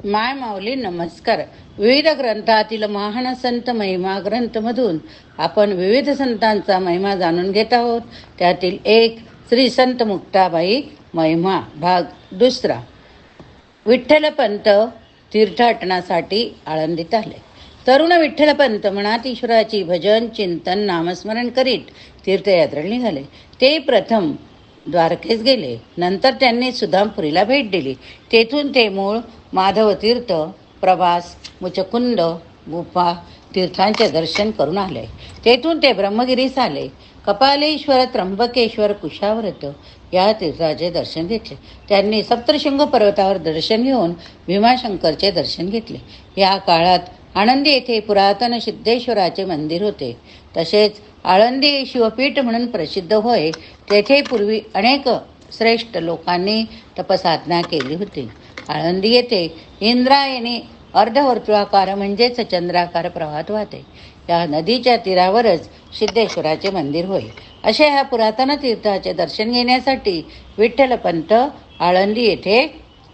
माय माऊली नमस्कार. विविध ग्रंथातील महान संत महिमा ग्रंथमधून आपण विविध संतांचा महिमा जाणून घेत आहोत. त्यातील एक श्री संत मुक्ताबाई महिमा भाग दुसरा. विठ्ठलपंत तीर्थाटनासाठी आळंदीत आले. तरुण विठ्ठलपंत मनात ईश्वराची भजन चिंतन नामस्मरण करीत तीर्थयात्रेला निघाले. ते प्रथम द्वारकेस गेले. नंतर त्यांनी सुदामपुरीला भेट दिली. तेथून ते मूळ माधव तीर्थ, प्रभास, मुचकुंद, गुफा तीर्थांचे दर्शन करून आले. तेथून ते ब्रह्मगिरीस आले. कपालेश्वर, त्र्यंबकेश्वर, कुशावर्त या तीर्थाचे दर्शन घेतले. त्यांनी सप्तशृंग पर्वतावर दर्शन घेऊन भीमाशंकरचे दर्शन घेतले. या काळात आळंदी येथे पुरातन सिद्धेश्वराचे मंदिर होते. तसेच आळंदी शिवपीठ म्हणून प्रसिद्ध होय. तेथे पूर्वी अनेक श्रेष्ठ लोकांनी तपसाधना केली होती. आळंदी येथे इंद्रायणी अर्धवर्तुळाकार म्हणजेच चंद्राकार प्रवाहात वाहते. या नदीच्या तीरावरच सिद्धेश्वराचे मंदिर होय. अशा ह्या पुरातन तीर्थाचे दर्शन घेण्यासाठी विठ्ठलपंत आळंदी येथे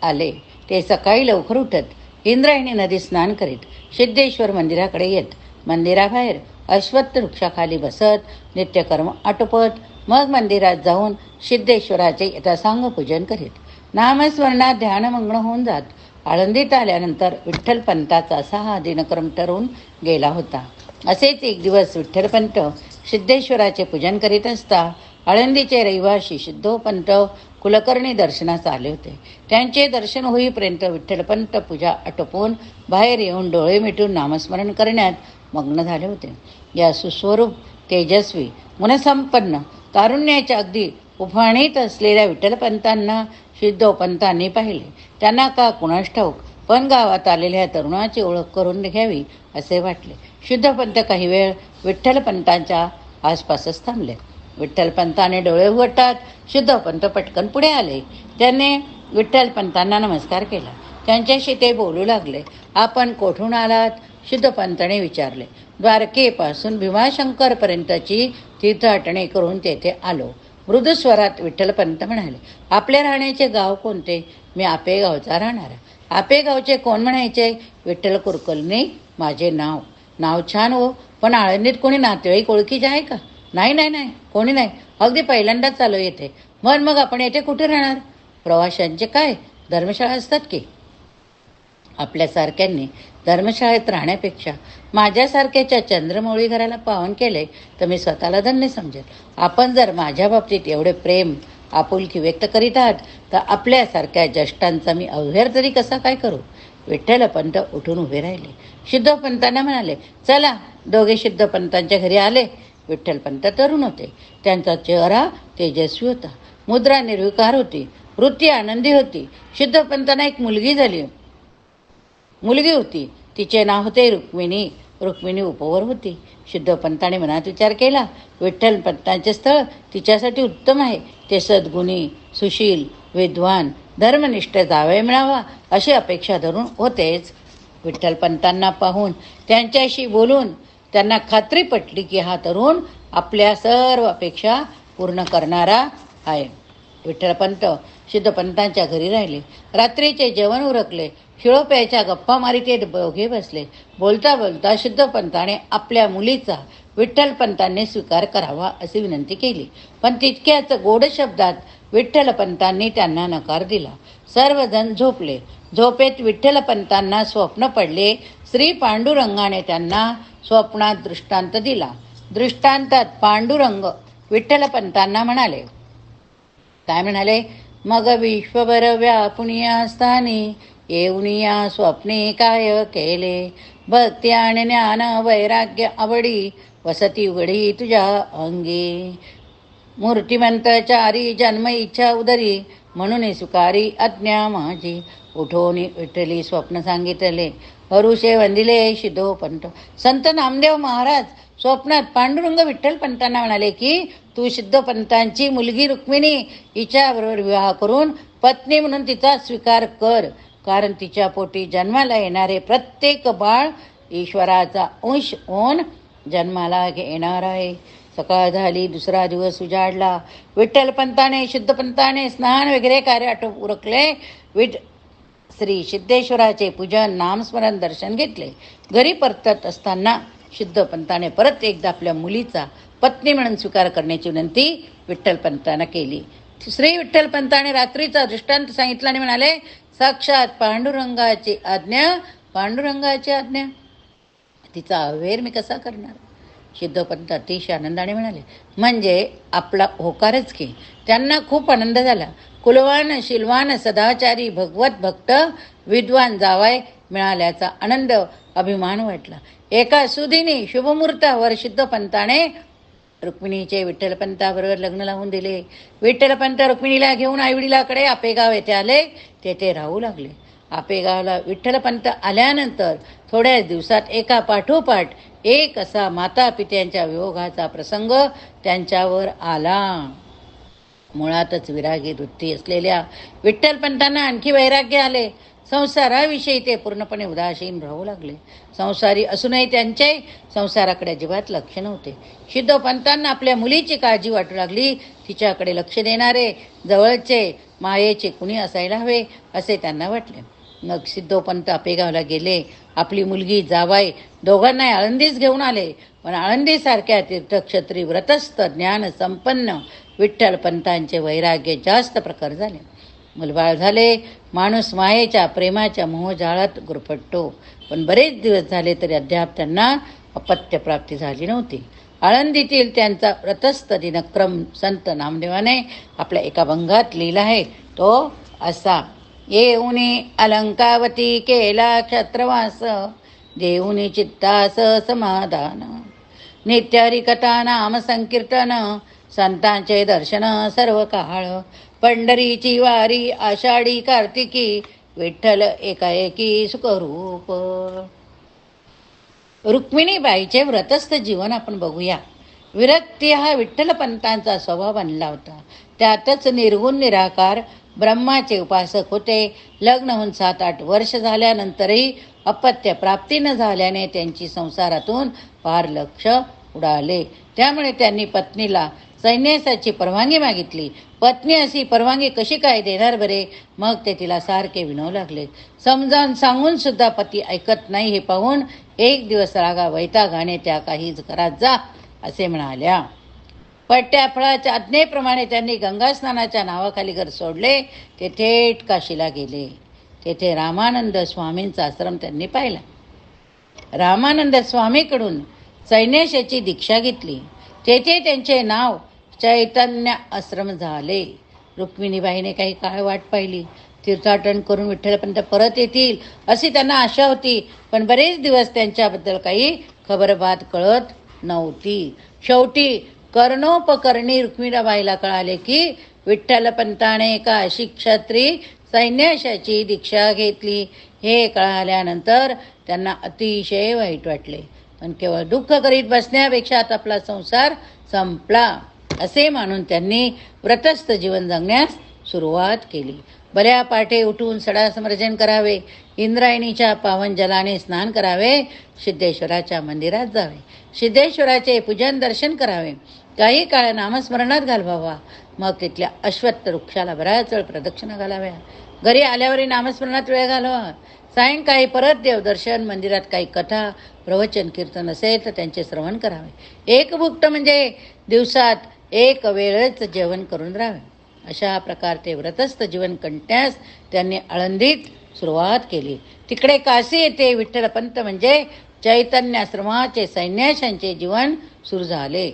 आले. ते सकाळी लवकर उठत इंद्रायणी नदी स्नान करीत सिद्धेश्वर मंदिराकडे येत. मंदिराबाहेर अश्वत्थ वृक्षाखाली बसत नित्यकर्म आटोपत मग मंदिरात जाऊन सिद्धेश्वराचे यथासांग पूजन करीत नामस्मरणात ध्यानमग्न होऊन जात. आळंदीत आल्यानंतर विठ्ठलपंताचा असा हा दिनक्रम ठरून गेला होता. असेच एक दिवस विठ्ठलपंत सिद्धेश्वराचे पूजन करीत असता आळंदीचे रहिवासी सिद्धोपंत कुलकर्णी दर्शनास आले होते. त्यांचे दर्शन होईपर्यंत विठ्ठलपंत पूजा आटोपून बाहेर येऊन डोळे मिटून नामस्मरण करण्यात मग्न झाले होते. या सुस्वरूप तेजस्वी गुणसंपन्न तारुण्याच्या अगदी उफाणीत असलेल्या विठ्ठलपंतांना सिद्धोपंतांनी पाहिले. त्यांना का कुणास ठाऊक पण गावात आलेल्या तरुणाची ओळख करून घ्यावी असे वाटले. सिद्धोपंत काही वेळ विठ्ठलपंतांच्या आसपासच थांबले. विठ्ठलपंताने डोळे उघडतात सिद्धोपंत पटकन पुढे आले. त्याने विठ्ठलपंतांना नमस्कार केला. त्यांच्याशी ते बोलू लागले. आपण कोठून आलात? सिद्धोपंताने विचारले. द्वारकेपासून भीमाशंकरपर्यंतची तीर्थाटने करून तेथे आलो. मृदुस्वरात विठ्ठलपंत म्हणाले. आपले राहण्याचे गाव कोणते? मी आपेगावचा राहणारा. आपेगावचे कोण म्हणायचे? विठ्ठल कुरकुलने माझे नाव. नाव छान हो, पण आळंदीत कोणी नातेवाईक ओळखीचे आहे का? नाही नाही नाही, कोणी नाही. अगदी पहिल्यांदाच चालू येते. मग आपण येथे कुठे राहणार? प्रवाशांचे काय धर्मशाळा असतात की? आपल्यासारख्यांनी धर्मशाळेत राहण्यापेक्षा माझ्यासारख्याच्या चंद्रमौळी घराला पावन केले तर मी स्वतःला धन्य समजेल. आपण जर माझ्या बाबतीत एवढे प्रेम आपुलकी व्यक्त करीत आहात तर आपल्यासारख्या ज्येष्ठांचा मी अवहेर तरी कसा काय करू? विठ्ठलपंत उठून उभे राहिले. सिद्धोपंतांना म्हणाले, चला. दोघे सिद्धोपंतांच्या घरी आले. विठ्ठलपंत तरुण होते. त्यांचा चेहरा तेजस्वी होता. मुद्रा निर्विकार होती. वृत्ती आनंदी होती. सिद्धोपंतांना एक मुलगी होती. तिचे नाव होते रुक्मिणी. रुक्मिणी उपवर होती. सिद्धोपंताने मनात विचार केला, विठ्ठलपंतांचे स्थळ तिच्यासाठी उत्तम आहे. ते सद्गुणी, सुशील, विद्वान, धर्मनिष्ठ जावई मिळावा अशी अपेक्षा धरून होतेच. विठ्ठलपंतांना पाहून त्यांच्याशी बोलून त्यांना खात्री पटली की हा तरुण आपल्या सर्व अपेक्षा पूर्ण करणारा आहे. विठ्ठलपंत सिद्धोपंतांच्या घरी राहिले. रात्रीचे जेवण उरकले. शिळोप्याच्या गप्पा मारीत ते दोघे बसले. बोलता बोलता सिद्धोपंताने आपल्या मुलीचा विठ्ठलपंतांनी स्वीकार करावा अशी विनंती केली. पण तितक्याच गोड शब्दात विठ्ठलपंतांनी त्यांना नकार दिला. सर्वजण झोपले. झोपेत विठ्ठलपंतांना स्वप्न पडले. श्री पांडुरंगाने त्यांना स्वप्नात दृष्टांत दिला. दृष्टांतात पांडुरंग विठ्ठलपंतांना म्हणाले. काय म्हणाले? मग विश्वभर व्यापुनिया स्थानी येऊनिया स्वप्ने काय केले. भक्ती आणि ज्ञान वैराग्य आवडी वसती उघडी तुझ्या अंगी. मूर्तिमंत चारी जन्म इच्छा उदरी म्हणून सुकारी आज्ञा माझी. उठून विठ्ठली स्वप्न सांगितले हरुषे वंदिले सिद्धोपंत. संत नामदेव महाराज स्वप्नात पांडुरंग विठ्ठलपंतांना म्हणाले की तू सिद्धोपंतांची मुलगी रुक्मिणी हिच्याबरोबर विवाह करून पत्नी म्हणून तिचा स्वीकार कर. कारण तिच्या पोटी जन्माला येणारे प्रत्येक बाळ ईश्वराचा अंश होऊन जन्माला येणार आहे. सकाळ झाली. दुसरा दिवस उजाडला. विठ्ठलपंताने सिद्धोपंताने स्नान वगैरे कार्य उरकले. श्री सिद्धेश्वराचे पूजन नामस्मरण दर्शन घेतले. घरी परतत असताना सिद्धपंताने परत एकदा आपल्या मुलीचा पत्नी म्हणून स्वीकार करण्याची विनंती विठ्ठलपंतांना केली. श्री विठ्ठलपंताने रात्रीचा दृष्टांत सांगितला आणि म्हणाले, साक्षात पांडुरंगाची आज्ञा तिचा अवेर मी कसा करणार. सिद्धपंत अतिशय आनंदाने म्हणाले, म्हणजे आपला होकारच की. त्यांना खूप आनंद झाला. कुलवान शीलवान सदाचारी भगवत भक्त विद्वान जावाय मिळाल्याचा आनंद अभिमान वाटला. एका सुदिनी शुभमुहूर्तावर सिद्धपंताने रुक्मिणीचे विठ्ठलपंताबरोबर लग्न लावून दिले. विठ्ठलपंत रुक्मिणीला घेऊन आईवडिलाकडे आपेगाव येथे आले. तेथे राहू लागले. आपेगावला विठ्ठलपंत आल्यानंतर थोड्याच दिवसात एका पाठोपाठ एक असा माता पित्यांच्या वियोगाचा प्रसंग त्यांच्यावर आला. मुळातच विरागी वृत्ती असलेल्या विठ्ठलपंतांना आणखी वैराग्य आले. संसाराविषयी ते पूर्णपणे उदासीन राहू लागले. संसारी असूनही त्यांचे संसाराकडे अजिबात लक्ष नव्हते. सिद्धपंतांना आपल्या मुलीची काळजी वाटू लागली. तिच्याकडे लक्ष देणारे जवळचे मायेचे कुणी असायला हवे असे त्यांना वाटले. मग सिद्धोपंत आपेगावला गेले. आपली मुलगी जावाई दोघांनाही आळंदीस घेऊन आले. पण आळंदीसारख्या तीर्थक्षेत्री व्रतस्थ ज्ञान संपन्न विठ्ठलपंतांचे वैराग्य जास्त प्रखर झाले. मुलबाळ झाले. माणूस मायेच्या प्रेमाच्या मोहजाळात गुरफटतो. पण बरेच दिवस झाले तरी अद्याप त्यांना अपत्यप्राप्ती झाली नव्हती. आळंदीतील त्यांचा व्रतस्थ दिनक्रम संत नामदेवाने आपल्या एका अभंगात लिहिला आहे. तो असा, येऊनी अलंकावती केला क्षत्रवास, देऊनी चित्तास समाधान, नित्य हरिकथा नाम संकीर्तन, संतांचे दर्शन सर्व काळ, पंढरीची वारी आषाढी कार्तिकी, विठ्ठल एकाएकी सुखरूप. रुक्मिणीबाईचे व्रतस्थ जीवन आपण बघूया. विरक्ती हा विठ्ठलपंतांचा स्वभाव बनला होता. त्यातच निर्गुण निराकार ब्रह्माचे उपासक होते. लग्न होऊन 7-8 वर्ष झाल्यानंतरही अपत्य प्राप्ती न झाल्याने त्यांची संसारातून फार लक्ष उडाले. त्यामुळे त्यांनी पत्नीला संन्यासाची परवानगी मागितली. पत्नी अशी परवानगी कशी काय देणार बरे. मग ते तिला सारखे विनवू लागले. समजावून सांगून सुद्धा पती ऐकत नाही हे पाहून एक दिवस रागा वैतागाने त्या काहीच घरात जा असे म्हणाल्या. पट्ट्या फळाच्या आज्ञेप्रमाणे त्यांनी गंगास्नानाच्या नावाखाली घर सोडले. ते थेट काशीला गेले. तेथे रामानंद स्वामींचा आश्रम त्यांनी पाहिला. रामानंद स्वामीकडून संन्यासाची दीक्षा घेतली. तेथे त्यांचे नाव चैतन्य आश्रम झाले. रुक्मिणीबाईने काही काळ वाट पाहिली. तीर्थाटन करून विठ्ठलपंत परत येतील अशी त्यांना आशा होती. पण बरेच दिवस त्यांच्याबद्दल काही खबरबात कळत नव्हती. शेवटी कर्णोपकरणी रुक्मिणीबाईला कळाले की विठ्ठलपंताने एका शिक्षत्री संन्यासाची दीक्षा घेतली. हे कळाल्यानंतर त्यांना अतिशय वाईट वाटले. पण केवळ दुःख करीत बसण्यापेक्षा आता आपला संसार संपला असे मानून त्यांनी व्रतस्थ जीवन जगण्यास सुरुवात केली. बऱ्या पाठे उठून सडासमर्जन करावे. इंद्रायणीच्या पावन जलाने स्नान करावे. सिद्धेश्वराच्या मंदिरात जावे. सिद्धेश्वराचे पूजन दर्शन करावे. काही काळ नामस्मरणात घालवावा. मग तिथल्या अश्वत्थ वृक्षाला बऱ्याच वेळ प्रदक्षिणा घालाव्या. घरी आल्यावरही नामस्मरणात वेळ घालवा. सायंकाळी परत देवदर्शन, मंदिरात काही कथा प्रवचन कीर्तन असेल तर त्यांचे श्रवण करावे. एकभुक्त म्हणजे दिवसात एक वेळच जेवण करून राहावे. अशा प्रकारचे व्रतस्थ जीवन कंटण्यास त्यांनी आळंदीत सुरुवात केली. तिकडे काशी येथे विठ्ठलपंत म्हणजे चैतन्याश्रमाचे संन्याशांचे जीवन सुरू झाले.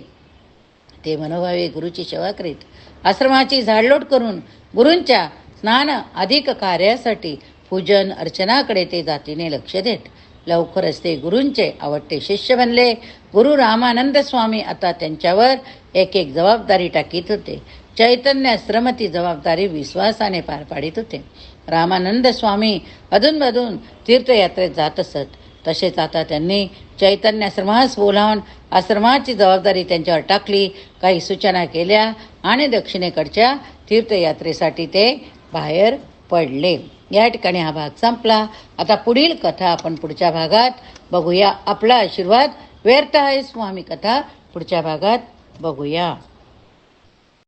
ते मनोभावे गुरुची सेवा करीत आश्रमाची झाडलोट करून गुरूंच्या स्नान अधिक कार्यासाठी पूजन अर्चनाकडे ते जातीने लक्ष देत. लवकरच ते गुरूंचे आवडते शिष्य बनले. गुरु रामानंद स्वामी आता त्यांच्यावर एक एक जबाबदारी टाकीत होते. चैतन्याश्रम ती जबाबदारी विश्वासाने पार पाडित होते. रामानंद स्वामी अधूनमधून तीर्थयात्रेत जात असत. तसेच आता त्यांनी चैतन्याश्रमास बोलावून आश्रमाची जबाबदारी त्यांच्यावर टाकली. काही सूचना केल्या आणि दक्षिणेकडच्या तीर्थयात्रेसाठी ते बाहेर पडले. या ठिकाणी हा भाग संपला. आता पुढील कथा आपण पुढच्या भागात बघूया. आपला आशीर्वाद व्यर्थ आहे स्वामी कथा पुढच्या भागात बघूया.